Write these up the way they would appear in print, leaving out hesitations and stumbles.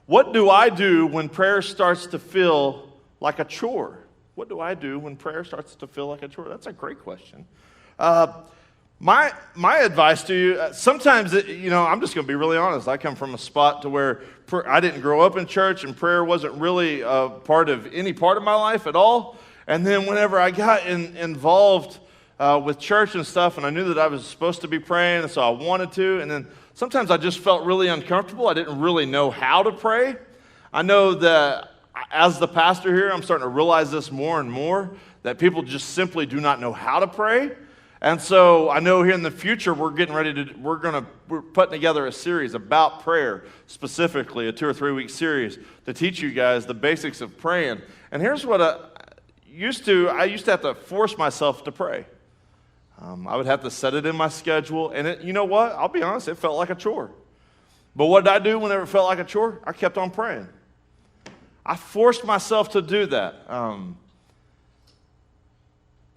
What do I do when prayer starts to feel like a chore? What do I do when prayer starts to feel like a chore? That's a great question. My advice to you, sometimes, I'm just going to be really honest. I come from a spot to where I didn't grow up in church, and prayer wasn't really a part of any part of my life at all. And then whenever I got involved with church and stuff, and I knew that I was supposed to be praying, and so I wanted to, and then sometimes I just felt really uncomfortable. I didn't really know how to pray. I know that as the pastor here, I'm starting to realize this more and more, that people just simply do not know how to pray. And so I know here in the future we're putting together a series about prayer, specifically a 2 or 3 week series to teach you guys the basics of praying. And here's what I used to have to force myself to pray. I would have to set it in my schedule, and you know what? I'll be honest, it felt like a chore. But what did I do whenever it felt like a chore? I kept on praying. I forced myself to do that.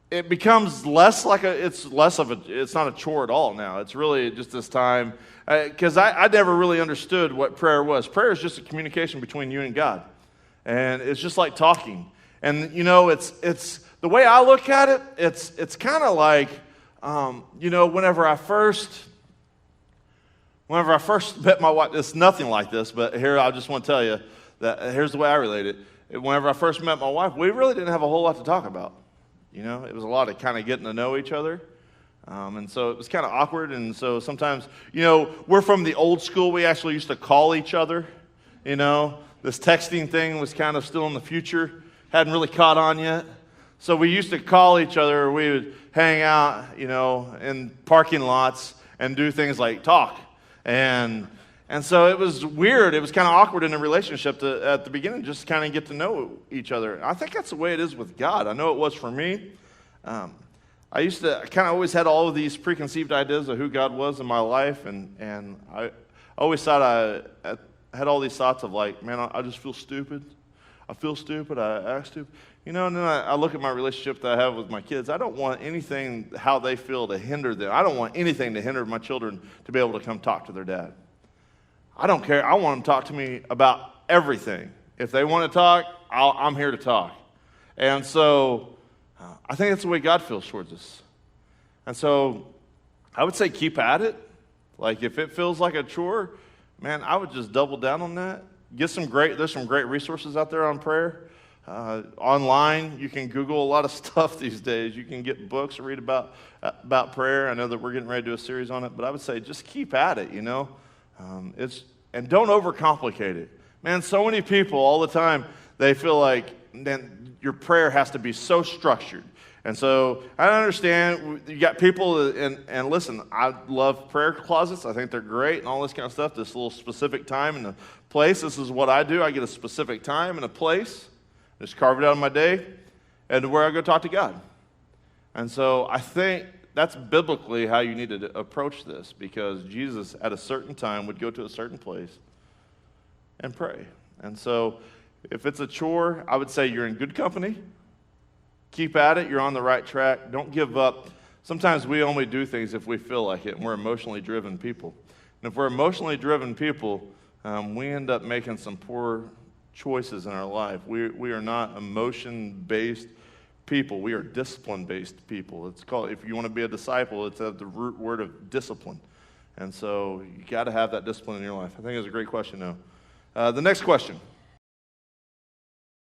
It becomes it's not a chore at all now. It's really just this time, because I never really understood what prayer was. Prayer is just a communication between you and God. And it's just like talking. And, it's the way I look at it, it's kind of like, whenever I first met my wife, it's nothing like this, but here I just want to tell you that here's the way I relate it. Whenever I first met my wife, we really didn't have a whole lot to talk about. It was a lot of kind of getting to know each other. And so it was kind of awkward. And so sometimes, we're from the old school. We actually used to call each other. This texting thing was kind of still in the future. Hadn't really caught on yet. So we used to call each other. We would hang out, in parking lots and do things like talk. And so it was weird. It was kind of awkward in a relationship at the beginning, just kind of get to know each other. I think that's the way it is with God. I know it was for me. I kind of always had all of these preconceived ideas of who God was in my life, and I always thought I had all these thoughts of like, man, I just feel stupid. I feel stupid. I act stupid. And then I look at my relationship that I have with my kids. I don't want anything, how they feel, to hinder them. I don't want anything to hinder my children to be able to come talk to their dad. I don't care. I want them to talk to me about everything. If they want to talk, I'm here to talk. And so I think that's the way God feels towards us. And so I would say keep at it. Like if it feels like a chore, man, I would just double down on that. There's some great resources out there on prayer. Online, you can Google a lot of stuff these days. You can get books, read about prayer. I know that we're getting ready to do a series on it, but I would say just keep at it, and don't overcomplicate it. Man, so many people all the time, they feel like then your prayer has to be so structured. And so I understand you got people, and listen, I love prayer closets. I think they're great and all this kind of stuff. This little specific time and a place. This is what I do. I get a specific time and a place. Just carve it out of my day and where I go talk to God. And so I think that's biblically how you need to approach this, because Jesus at a certain time would go to a certain place and pray. And so if it's a chore, I would say you're in good company. Keep at it. You're on the right track. Don't give up. Sometimes we only do things if we feel like it, and we're emotionally driven people. And if we're emotionally driven people, we end up making some poor choices in our life. We are not emotion-based people. We are discipline-based people. It's called, if you want to be a disciple, it's the root word of discipline. And so you got to have that discipline in your life. I think it's a great question, though. The next question.